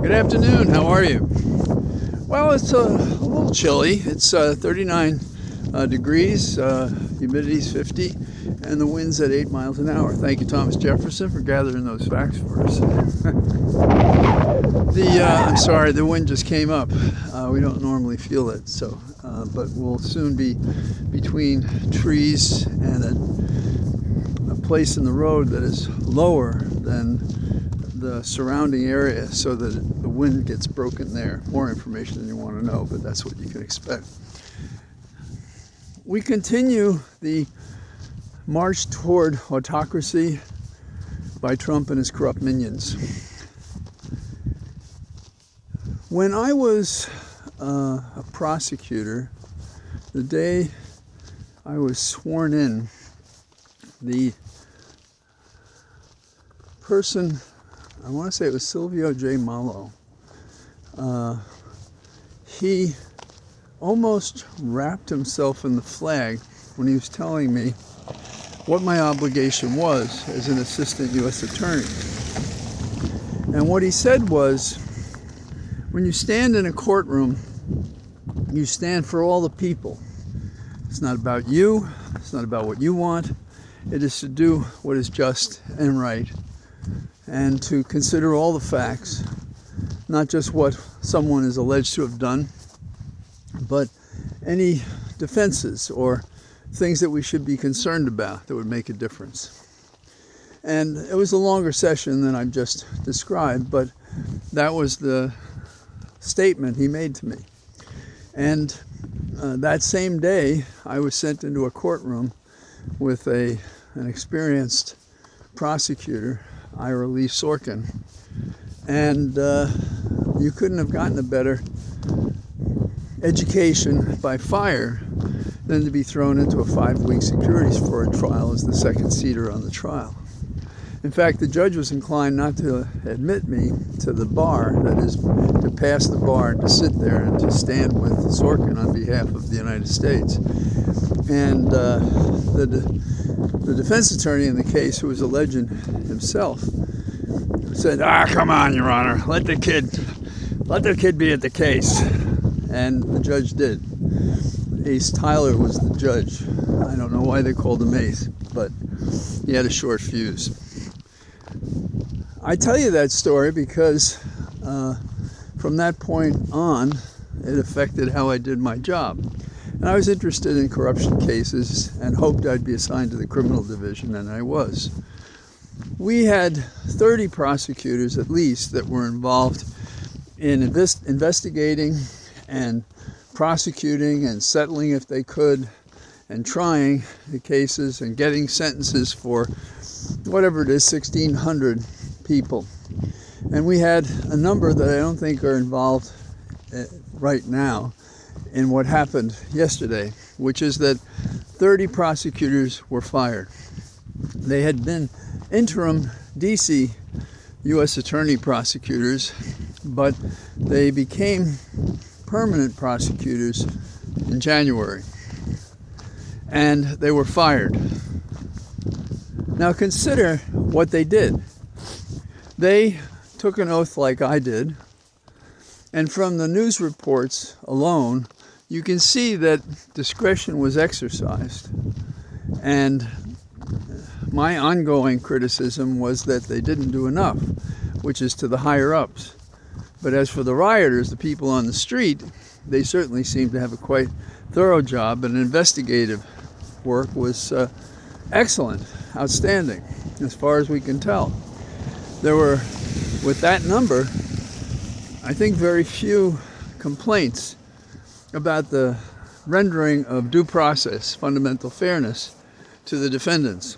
Good afternoon. How are you? Well, it's a little chilly. It's 39 degrees, humidity's 50, and the wind's at 8 miles an hour. Thank you, Thomas Jefferson, for gathering those facts for us. I'm sorry, the wind just came up. We don't normally feel it, but we'll soon be between trees and a place in the road that is lower than the surrounding area, so that the wind gets broken there. More information than you want to know, but that's what you can expect. We continue the march toward autocracy by Trump and his corrupt minions. When I was a prosecutor, the day I was sworn in, the person, I want to say it was Silvio J. Malo, he almost wrapped himself in the flag when he was telling me what my obligation was as an assistant U.S. attorney. And what he said was, when you stand in a courtroom, you stand for all the people. It's not about you. It's not about what you want. It is to do what is just and right, and to consider all the facts, not just what someone is alleged to have done, but any defenses or things that we should be concerned about that would make a difference. And it was a longer session than I've just described, but that was the statement he made to me. And that same day, I was sent into a courtroom with an experienced prosecutor, Ira Lee Sorkin, and you couldn't have gotten a better education by fire than to be thrown into a 5-week securities fraud trial as the second seater on the trial. In fact, the judge was inclined not to admit me to the bar, that is, to pass the bar and to sit there and to stand with Sorkin on behalf of the United States. And the defense attorney in the case, who was a legend himself, said, "Come on, Your Honor, let the kid be at the case." And the judge did. Ace Tyler was the judge. I don't know why they called him Ace, but he had a short fuse. I tell you that story because from that point on, it affected how I did my job. And I was interested in corruption cases and hoped I'd be assigned to the criminal division, and I was. We had 30 prosecutors at least that were involved in investigating and prosecuting and settling if they could, and trying the cases and getting sentences for whatever it is, 1,600 people. And we had a number that I don't think are involved right now in what happened yesterday, which is that 30 prosecutors were fired. They had been interim DC U.S. attorney prosecutors, but they became permanent prosecutors in January, and they were fired. Now consider what they did. They took an oath like I did, and from the news reports alone, you can see that discretion was exercised. And my ongoing criticism was that they didn't do enough, which is to the higher-ups. But as for the rioters, the people on the street, they certainly seemed to have a quite thorough job, and investigative work was excellent, outstanding, as far as we can tell. There were, with that number, I think very few complaints about the rendering of due process, fundamental fairness, to the defendants.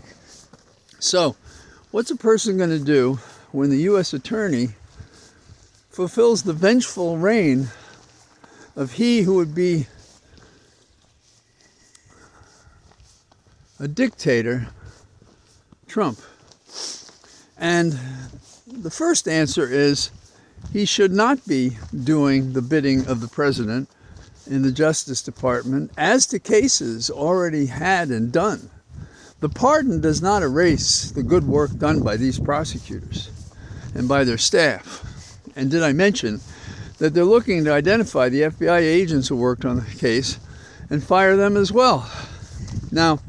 So, what's a person going to do when the U.S. attorney fulfills the vengeful reign of he who would be a dictator, Trump? And the first answer is he should not be doing the bidding of the president in the Justice Department as to cases already had and done. The pardon does not erase the good work done by these prosecutors and by their staff. And did I mention that they're looking to identify the FBI agents who worked on the case and fire them as well? Now,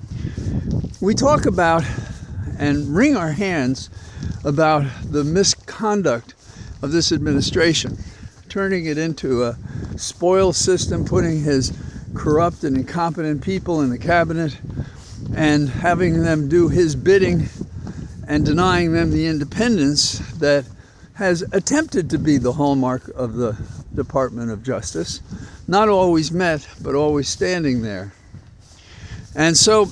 we talk about and wring our hands about the misconduct of this administration, turning it into a spoil system, putting his corrupt and incompetent people in the cabinet and having them do his bidding and denying them the independence that has attempted to be the hallmark of the Department of Justice, not always met, but always standing there. And so,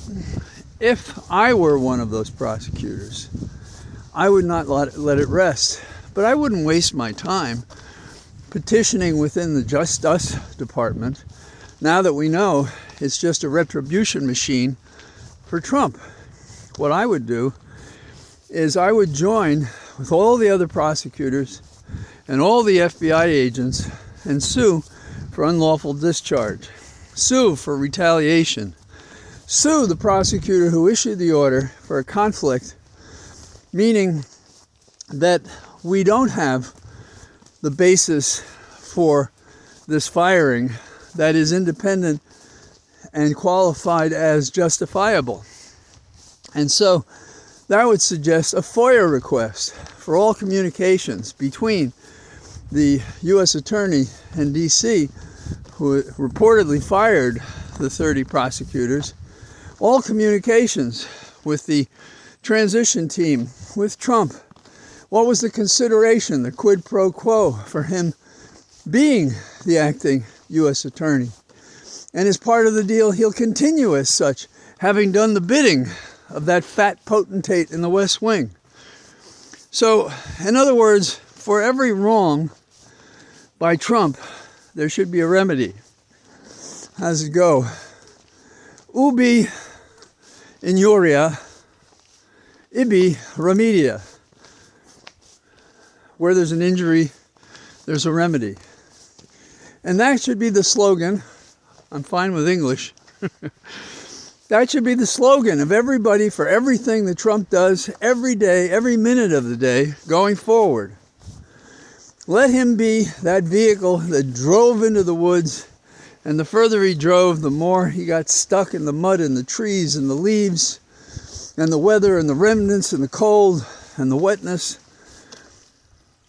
if I were one of those prosecutors, I would not let it rest. But I wouldn't waste my time petitioning within the Justice Department, now that we know it's just a retribution machine for Trump. What I would do is I would join with all the other prosecutors and all the FBI agents and sue for unlawful discharge, sue for retaliation, sue the prosecutor who issued the order for a conflict, meaning that we don't have the basis for this firing that is independent and qualified as justifiable. And so that would suggest a FOIA request for all communications between the U.S. Attorney in D.C., who reportedly fired the 30 prosecutors, all communications with the transition team, with Trump. What was the consideration, the quid pro quo for him being the acting U.S. Attorney? And as part of the deal, he'll continue as such, having done the bidding of that fat potentate in the West Wing. So, in other words, for every wrong by Trump, there should be a remedy. How does it go? Ubi injuria, ibi remedia. Where there's an injury, there's a remedy. And that should be the slogan. I'm fine with English. That should be the slogan of everybody for everything that Trump does every day, every minute of the day, going forward. Let him be that vehicle that drove into the woods, and the further he drove, the more he got stuck in the mud and the trees and the leaves and the weather and the remnants and the cold and the wetness.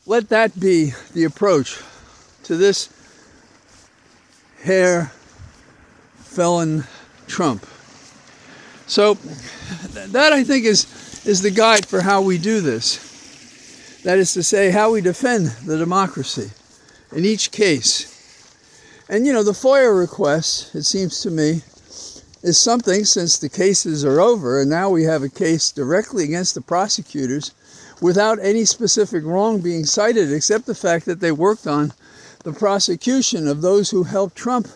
Let that be the approach to this hair felon Trump. So that, I think, is the guide for how we do this. That is to say, how we defend the democracy in each case. And, the FOIA request, it seems to me, is something, since the cases are over, and now we have a case directly against the prosecutors without any specific wrong being cited, except the fact that they worked on the prosecution of those who helped Trump,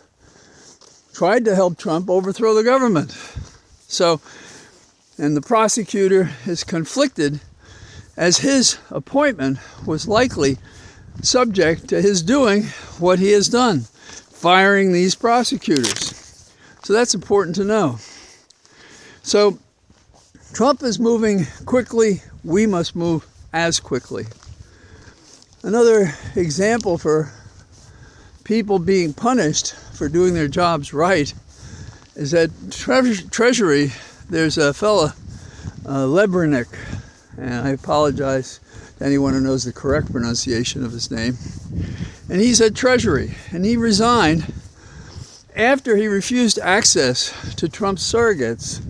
tried to help Trump overthrow the government. So, and the prosecutor is conflicted, as his appointment was likely subject to his doing what he has done, firing these prosecutors. So that's important to know. So Trump is moving quickly. We must move as quickly. Another example for people being punished for doing their jobs right is at Treasury. There's a fella, Lebernick, and I apologize to anyone who knows the correct pronunciation of his name. And he's at Treasury, and he resigned after he refused access to Trump's surrogates,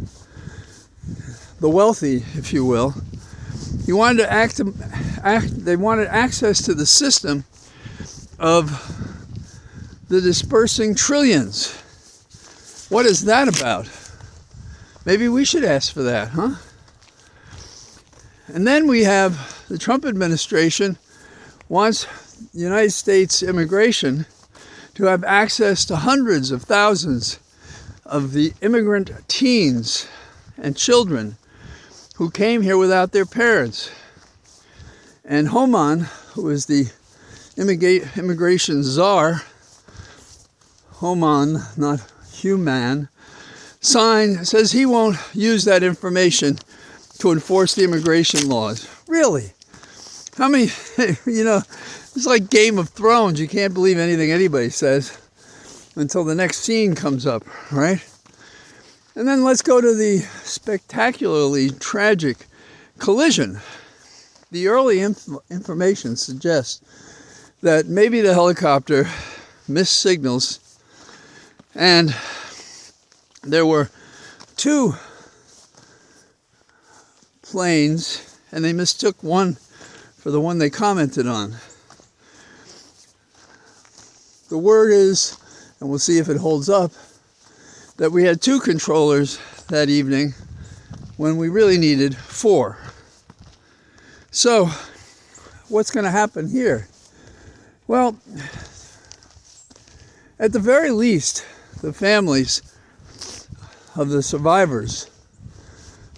the wealthy, if you will. He wanted to they wanted access to the system of the dispersing trillions. What is that about? Maybe we should ask for that, huh? And then we have the Trump administration wants United States immigration to have access to hundreds of thousands of the immigrant teens and children who came here without their parents. And Homan, who is the immigration czar, Homan, not human, says he won't use that information to enforce the immigration laws. Really? How many, it's like Game of Thrones. You can't believe anything anybody says until the next scene comes up, right? And then let's go to the spectacularly tragic collision. The early information suggests that maybe the helicopter missed signals, and there were two planes, and they mistook one for the one they commented on. The word is, and we'll see if it holds up, that we had two controllers that evening when we really needed four. So, what's going to happen here? Well, at the very least, the families of the survivors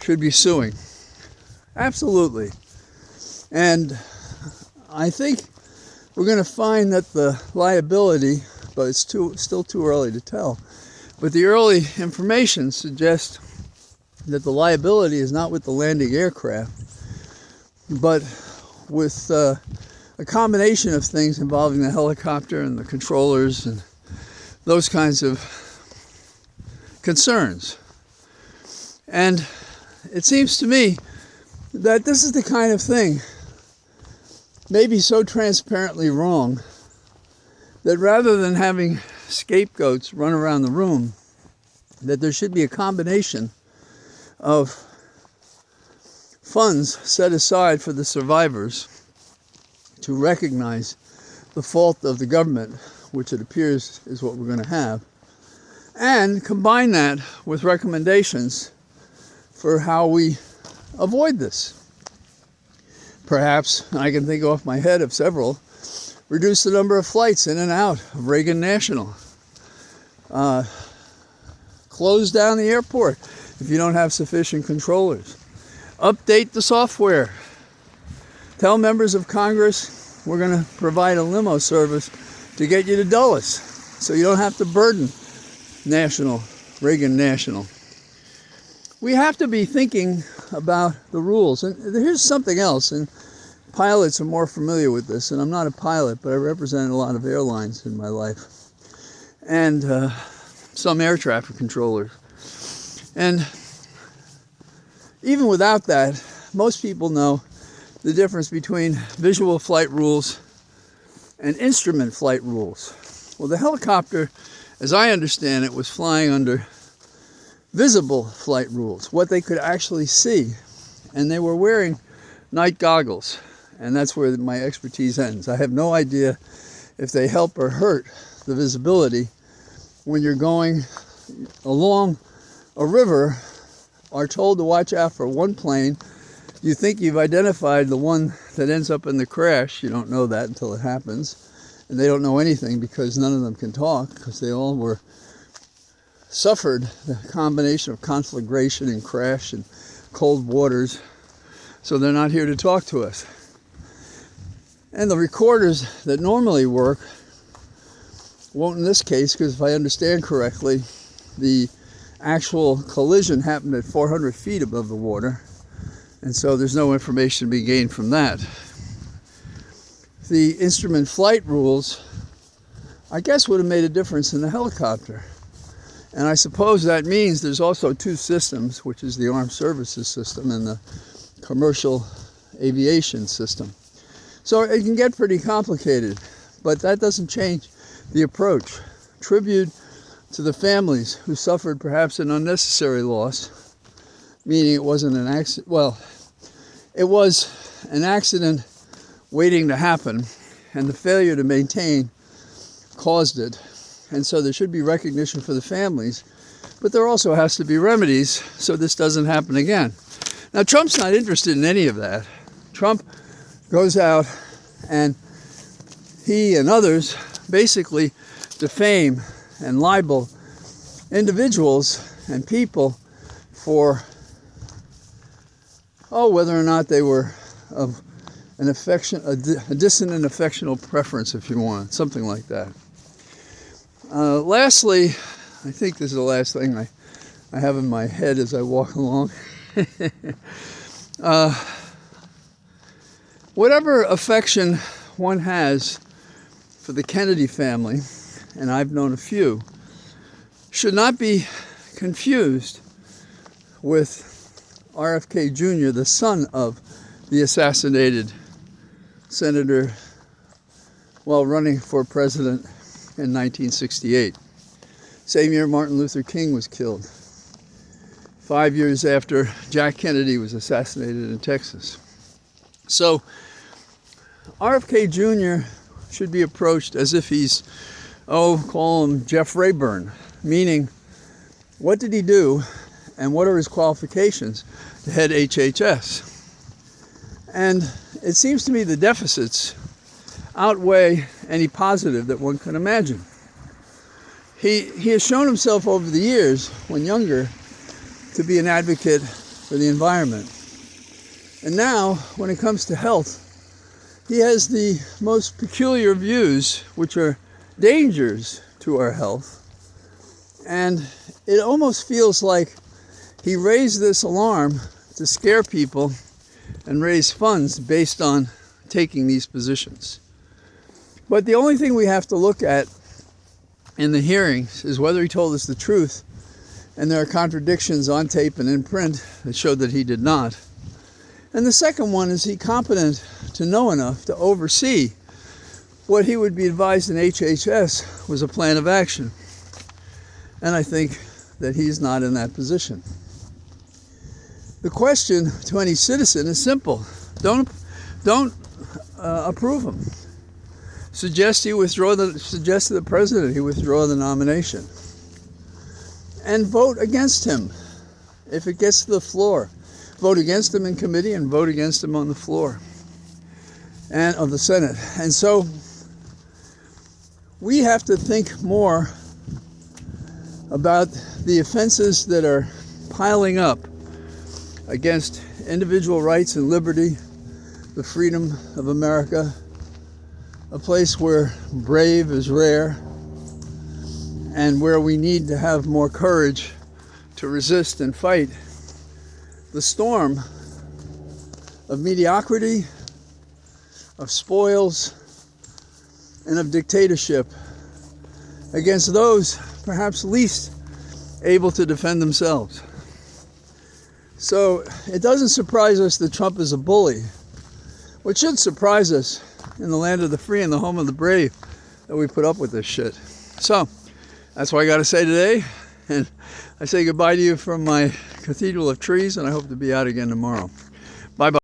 should be suing. Absolutely. And I think we're going to find that the liability, but it's still too early to tell, but the early information suggests that the liability is not with the landing aircraft, but with a combination of things involving the helicopter and the controllers and those kinds of concerns. And it seems to me that this is the kind of thing, maybe so transparently wrong, that rather than having scapegoats run around the room, that there should be a combination of funds set aside for the survivors to recognize the fault of the government, which it appears is what we're going to have, and combine that with recommendations for how we avoid this. Perhaps, I can think off my head of several, reduce the number of flights in and out of Reagan National. Close down the airport if you don't have sufficient controllers. Update the software. Tell members of Congress we're going to provide a limo service to get you to Dulles so you don't have to burden Reagan National. We have to be thinking about the rules. And here's something else, and pilots are more familiar with this, and I'm not a pilot, but I represented a lot of airlines in my life, and some air traffic controllers. And even without that, most people know the difference between visual flight rules and instrument flight rules. Well, the helicopter, as I understand it, was flying under visible flight rules, what they could actually see. And they were wearing night goggles. And that's where my expertise ends. I have no idea if they help or hurt the visibility when you're going along a river, are told to watch out for one plane. You think you've identified the one that ends up in the crash. You don't know that until it happens. And they don't know anything because none of them can talk, because they all suffered the combination of conflagration and crash and cold waters. So they're not here to talk to us. And the recorders that normally work won't in this case, because if I understand correctly, the actual collision happened at 400 feet above the water, and so there's no information to be gained from that. The instrument flight rules, I guess, would have made a difference in the helicopter. And I suppose that means there's also two systems, which is the armed services system and the commercial aviation system. So it can get pretty complicated, but that doesn't change the approach. Tribute to the families who suffered perhaps an unnecessary loss, meaning it wasn't an accident. Well, it was an accident waiting to happen, and the failure to maintain caused it. And so there should be recognition for the families, but there also has to be remedies so this doesn't happen again. Now, Trump's not interested in any of that. Trump goes out and he and others basically defame and libel individuals and people for, whether or not they were of an affection, a dissonant affectional preference, if you want, something like that. Lastly, I think this is the last thing I have in my head as I walk along. Whatever affection one has for the Kennedy family, and I've known a few, should not be confused with RFK Jr., the son of the assassinated senator while running for president in 1968. Same year Martin Luther King was killed. 5 years after Jack Kennedy was assassinated in Texas. So RFK Jr. should be approached as if he's, call him Jeff Rayburn, meaning what did he do and what are his qualifications to head HHS? And it seems to me the deficits outweigh any positive that one can imagine. He has shown himself over the years, when younger, to be an advocate for the environment. And now, when it comes to health, he has the most peculiar views, which are dangers to our health. And it almost feels like he raised this alarm to scare people and raise funds based on taking these positions. But the only thing we have to look at in the hearings is whether he told us the truth, and there are contradictions on tape and in print that showed that he did not. And the second one, is he competent to know enough to oversee what he would be advised in HHS was a plan of action? And I think that he's not in that position. The question to any citizen is simple. Don't approve him. Suggest to the president he withdraw the nomination. And vote against him if it gets to the floor. Vote against him in committee and vote against him on the floor and of the Senate. And so we have to think more about the offenses that are piling up against individual rights and liberty, the freedom of America, a place where brave is rare and where we need to have more courage to resist and fight the storm of mediocrity, of spoils, and of dictatorship against those perhaps least able to defend themselves. So it doesn't surprise us that Trump is a bully. What should surprise us in the land of the free and the home of the brave, that we put up with this shit. So that's what I got to say today. And I say goodbye to you from my cathedral of trees, and I hope to be out again tomorrow. Bye-bye.